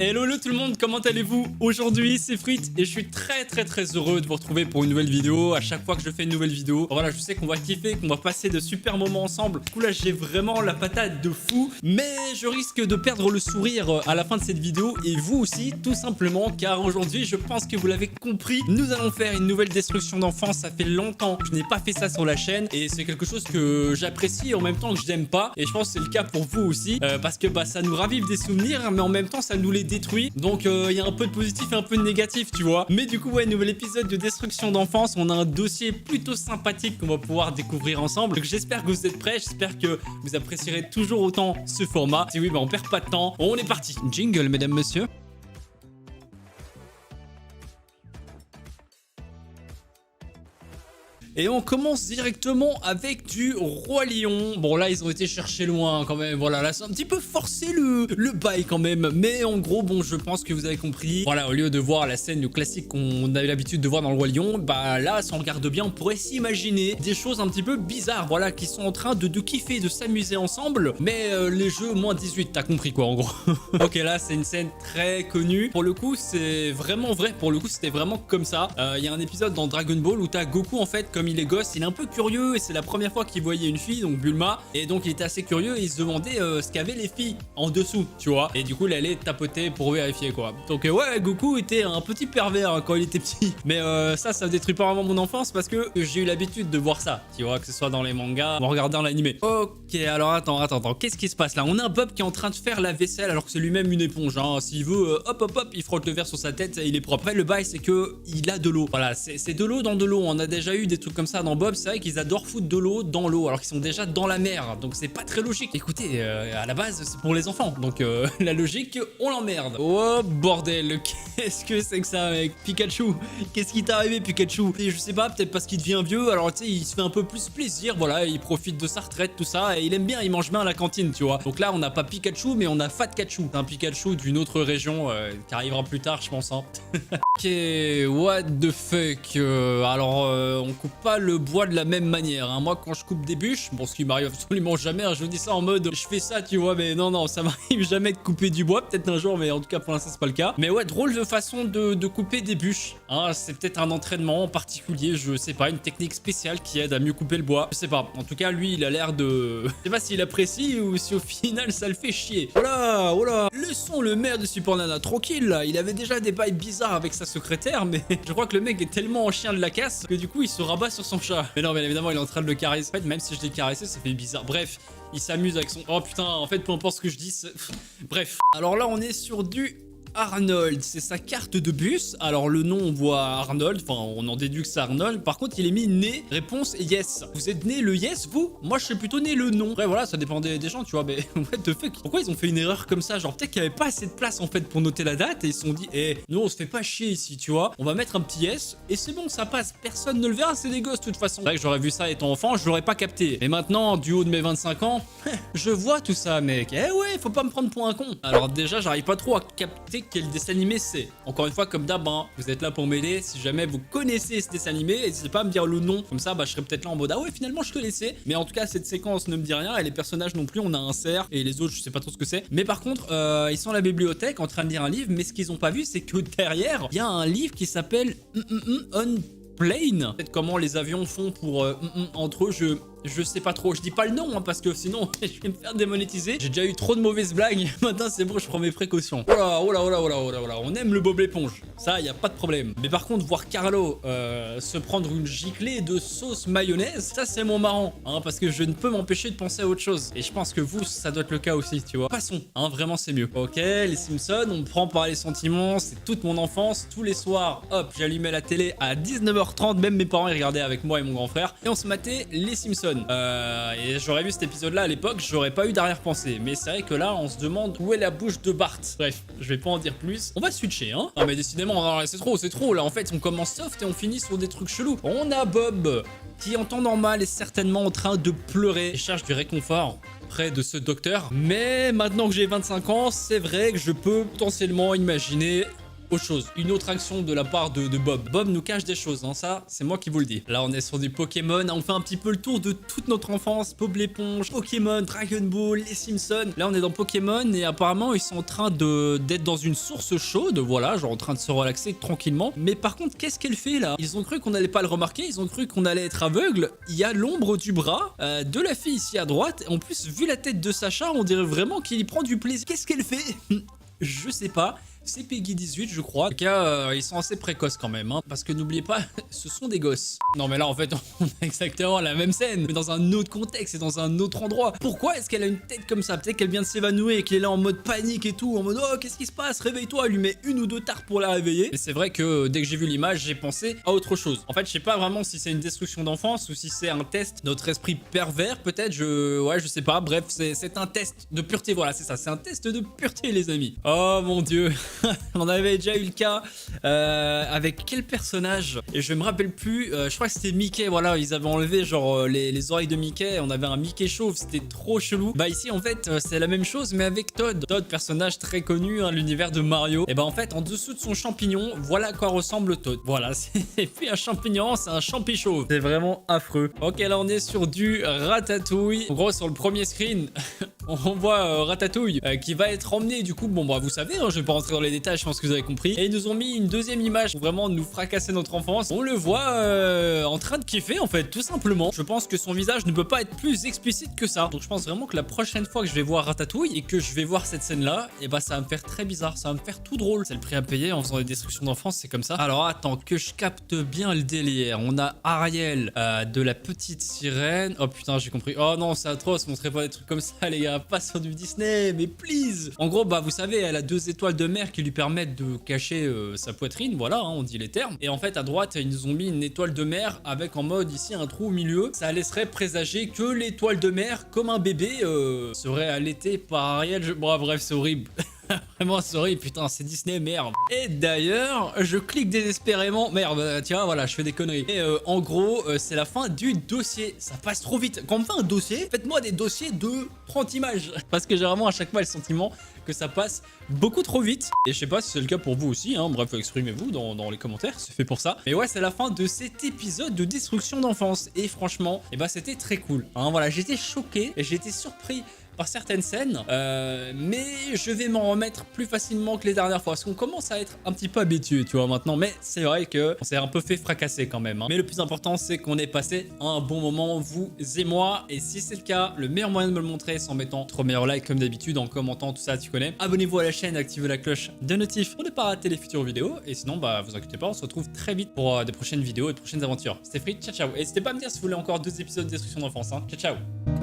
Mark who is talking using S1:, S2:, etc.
S1: Hello tout le monde, comment allez-vous? Aujourd'hui c'est Frites et je suis très heureux de vous retrouver pour une nouvelle vidéo. À chaque fois que je fais une nouvelle vidéo, voilà, je sais qu'on va kiffer, qu'on va passer de super moments ensemble. Du coup là j'ai vraiment la patate de fou, mais je risque de perdre le sourire à la fin de cette vidéo et vous aussi tout simplement, car aujourd'hui je pense que vous l'avez compris, nous allons faire une nouvelle destruction d'enfance. Ça fait longtemps que je n'ai pas fait ça sur la chaîne et c'est quelque chose que j'apprécie en même temps que je n'aime pas, et je pense que c'est le cas pour vous aussi, parce que ça nous ravive des souvenirs mais en même temps ça nous les détruit. Donc il y a un peu de positif et un peu de négatif, tu vois. Mais du coup ouais, nouvel épisode de destruction d'enfance. On a un dossier plutôt sympathique qu'on va pouvoir découvrir ensemble. Donc j'espère que vous êtes prêts, j'espère que vous apprécierez toujours autant ce format. Si oui, on perd pas de temps, on est parti. Jingle mesdames, messieurs. Et on commence directement avec du Roi Lion. Bon là ils ont été chercher loin quand même. Voilà, là c'est un petit peu forcé le bail quand même. Mais en gros bon, je pense que vous avez compris. Voilà, au lieu de voir la scène classique qu'on avait l'habitude de voir dans le Roi Lion, bah là si on regarde bien on pourrait s'imaginer des choses un petit peu bizarres. Voilà, qui sont en train de kiffer, de s'amuser ensemble. Mais les jeux moins 18, t'as compris quoi en gros. Ok, là c'est une scène très connue. Pour le coup c'est vraiment vrai. Pour le coup c'était vraiment comme ça. Il y a un épisode dans Dragon Ball où t'as Goku en fait, comme il est gosse, il est un peu curieux et c'est la première fois qu'il voyait une fille, donc Bulma, et donc il était assez curieux et il se demandait ce qu'avaient les filles en dessous, tu vois, et du coup il allait tapoter pour vérifier quoi. Donc ouais, Goku était un petit pervers hein, quand il était petit, mais ça détruit pas vraiment mon enfance parce que j'ai eu l'habitude de voir ça, tu vois, que ce soit dans les mangas ou en regardant l'animé. Ok, alors attends, qu'est-ce qui se passe là? On a un Bob qui est en train de faire la vaisselle alors que c'est lui-même une éponge, hein. S'il veut, hop, il frotte le verre sur sa tête et il est propre. Après le bail c'est que il a de l'eau, voilà, c'est de l'eau dans de l'eau. On a déjà eu des trucs comme ça dans Bob, c'est vrai qu'ils adorent foutre de l'eau dans l'eau alors qu'ils sont déjà dans la mer, donc c'est pas très logique. Écoutez, à la base c'est pour les enfants, donc la logique, on l'emmerde. Oh bordel, qu'est-ce que c'est que ça mec? Pikachu, qu'est-ce qui t'est arrivé Pikachu? Et je sais pas, peut-être parce qu'il devient vieux, alors tu sais il se fait un peu plus plaisir, voilà, il profite de sa retraite, tout ça, et il aime bien, il mange bien à la cantine, tu vois. Donc là on n'a pas Pikachu mais on a Fatkachu, un Pikachu d'une autre région qui arrivera plus tard je pense hein. Ok, what the fuck, alors on coupe pas le bois de la même manière hein. Moi quand je coupe des bûches, bon ce qui m'arrive absolument jamais hein, je vous dis ça en mode je fais ça tu vois, mais non ça m'arrive jamais de couper du bois, peut-être un jour, mais en tout cas pour l'instant c'est pas le cas. Mais ouais, drôle de façon de couper des bûches hein. C'est peut-être un entraînement en particulier, je sais pas, une technique spéciale qui aide à mieux couper le bois, je sais pas. En tout cas lui il a l'air de... je sais pas s'il apprécie ou si au final ça le fait chier. Voilà, laissons le maire de Super Nana tranquille là. Il avait déjà des bails bizarres avec sa secrétaire, mais je crois que le mec est tellement en chien de la casse que du coup il se rabat sur son chat. Mais non, bien évidemment il est en train de le caresser. En fait, même si je l'ai caressé ça fait bizarre. Bref, il s'amuse avec son... Oh putain, en fait peu importe ce que je dis, bref. Alors là on est sur du Arnold, c'est sa carte de bus. Alors le nom on voit Arnold, enfin on en déduit que c'est Arnold. Par contre il est mis né, réponse yes. Vous êtes né le yes vous? Moi je suis plutôt né le non. Après voilà, ça dépend des gens tu vois, mais what the fuck, pourquoi ils ont fait une erreur comme ça? Genre peut-être qu'il n'y avait pas assez de place en fait pour noter la date et ils se sont dit nous on se fait pas chier ici tu vois, on va mettre un petit yes et c'est bon, ça passe, personne ne le verra, c'est des gosses de toute façon. C'est vrai que j'aurais vu ça étant enfant, je l'aurais pas capté, mais maintenant du haut de mes 25 ans je vois tout ça mec. Ouais, faut pas me prendre pour un con. Alors déjà j'arrive pas trop à capter quel dessin animé c'est. Encore une fois comme d'hab hein, vous êtes là pour m'aider. Si jamais vous connaissez ce dessin animé, n'hésitez pas à me dire le nom, comme ça je serais peut-être là en mode ah ouais finalement je connaissais. Mais en tout cas cette séquence ne me dit rien et les personnages non plus. On a un cerf et les autres je sais pas trop ce que c'est. Mais par contre ils sont à la bibliothèque en train de lire un livre, mais ce qu'ils ont pas vu c'est que derrière il y a un livre qui s'appelle On Plane. Peut-être comment les avions font pour entre eux, je sais pas trop, je dis pas le nom hein, parce que sinon je vais me faire démonétiser. J'ai déjà eu trop de mauvaises blagues. Maintenant c'est bon, je prends mes précautions. Oh là, on aime le Bob l'éponge, ça y a pas de problème. Mais par contre voir Carlo se prendre une giclée de sauce mayonnaise, ça c'est mon marrant hein, parce que je ne peux m'empêcher de penser à autre chose. Et je pense que vous ça doit être le cas aussi, tu vois. Passons, hein, vraiment c'est mieux. Ok, les Simpsons, on me prend par les sentiments, c'est toute mon enfance. Tous les soirs, hop, j'allumais la télé à 19h30, même mes parents ils regardaient avec moi et mon grand frère et on se matait les Simpsons. Et j'aurais vu cet épisode là à l'époque, j'aurais pas eu d'arrière-pensée. Mais c'est vrai que là on se demande où est la bouche de Bart. Bref, je vais pas en dire plus. On va switcher hein. Non mais décidément, c'est trop là. En fait on commence soft et on finit sur des trucs chelous. On a Bob qui en temps normal est certainement en train de pleurer et cherche du réconfort près de ce docteur. Mais maintenant que j'ai 25 ans, c'est vrai que je peux potentiellement imaginer autre chose, une autre action de la part de Bob. Bob nous cache des choses, hein, ça, c'est moi qui vous le dis. Là, on est sur du Pokémon, on fait un petit peu le tour de toute notre enfance, Bob l'éponge, Pokémon, Dragon Ball, les Simpsons. Là, on est dans Pokémon et apparemment, ils sont en train d'être dans une source chaude, voilà, genre en train de se relaxer tranquillement. Mais par contre, qu'est-ce qu'elle fait là? Ils ont cru qu'on n'allait pas le remarquer, ils ont cru qu'on allait être aveugle. Il y a l'ombre du bras de la fille ici à droite. En plus, vu la tête de Sacha, on dirait vraiment qu'il y prend du plaisir. Qu'est-ce qu'elle fait? Je sais pas. C'est Peggy 18, je crois. En tout cas, ils sont assez précoces quand même, hein, parce que n'oubliez pas, ce sont des gosses. Non, mais là, en fait, on a exactement la même scène, mais dans un autre contexte et dans un autre endroit. Pourquoi est-ce qu'elle a une tête comme ça? Peut-être qu'elle vient de s'évanouir et qu'elle est là en mode panique et tout, en mode oh, qu'est-ce qui se passe? Réveille-toi. Elle lui met une ou deux tartes pour la réveiller. Et c'est vrai que dès que j'ai vu l'image, j'ai pensé à autre chose. En fait, je sais pas vraiment si c'est une destruction d'enfance ou si c'est un test. Notre esprit pervers, peut-être. Ouais, je sais pas. Bref, c'est un test de pureté. Voilà, c'est ça. C'est un test de pureté, les amis. Oh mon dieu. On avait déjà eu le cas avec quel personnage? Et je me rappelle plus, je crois que c'était Mickey, voilà, ils avaient enlevé genre les oreilles de Mickey, on avait un Mickey chauve, c'était trop chelou. Bah ici en fait c'est la même chose mais avec Todd. Todd, personnage très connu, hein, l'univers de Mario. Et bah en fait en dessous de son champignon, voilà à quoi ressemble Todd. Voilà, c'est plus un champignon, c'est un champi chauve. C'est vraiment affreux. Ok, là on est sur du Ratatouille. En gros sur le premier screen, on voit Ratatouille qui va être emmené du coup, bon bah vous savez, hein, je vais pas rentrer dans les détails, je pense que vous avez compris. Et ils nous ont mis une deuxième image pour vraiment nous fracasser notre enfance. On le voit en train de kiffer en fait, tout simplement. Je pense que son visage ne peut pas être plus explicite que ça. Donc je pense vraiment que la prochaine fois que je vais voir Ratatouille et que je vais voir cette scène là, et bah ça va me faire très bizarre, ça va me faire tout drôle. C'est le prix à payer en faisant des destructions d'enfance, c'est comme ça. Alors attends que je capte bien le délire. On a Ariel de la petite sirène. Oh putain, j'ai compris. Oh non, c'est atroce, montrez pas des trucs comme ça les gars, pas sur du Disney, mais please. En gros, bah vous savez, elle a 2 étoiles de mer qui lui permettent de cacher sa poitrine, voilà, hein, on dit les termes. Et en fait, à droite, ils nous ont mis une étoile de mer avec en mode ici un trou au milieu. Ça laisserait présager que l'étoile de mer, comme un bébé, serait allaitée par Ariel. Bon, bref, c'est horrible. Vraiment sorry, putain, c'est Disney, merde. Et d'ailleurs, je clique désespérément. Merde, tiens, voilà, je fais des conneries. Et en gros, c'est la fin du dossier. Ça passe trop vite. Quand on me fait un dossier, faites-moi des dossiers de 30 images. Parce que j'ai vraiment à chaque fois le sentiment que ça passe beaucoup trop vite. Et je sais pas si c'est le cas pour vous aussi, hein. Bref, exprimez-vous dans les commentaires, c'est fait pour ça. Mais ouais, c'est la fin de cet épisode de destruction d'enfance. Et franchement, eh ben, c'était très cool. Hein, voilà, j'étais choqué et j'ai été surpris par certaines scènes, mais je vais m'en remettre plus facilement que les dernières fois, parce qu'on commence à être un petit peu habitué, tu vois, maintenant, mais c'est vrai que on s'est un peu fait fracasser quand même, hein. Mais le plus important, c'est qu'on ait passé un bon moment, vous et moi, et si c'est le cas, le meilleur moyen de me le montrer, c'est en mettant trop meilleur like, comme d'habitude, en commentant, tout ça, tu connais. Abonnez-vous à la chaîne, activez la cloche de notif pour ne pas rater les futures vidéos, et sinon, bah, vous inquiétez pas, on se retrouve très vite pour des prochaines vidéos et de prochaines aventures. C'était Free, ciao ciao, et n'hésitez pas à me dire si vous voulez encore 2 épisodes de destruction d'enfance, hein. Ciao ciao.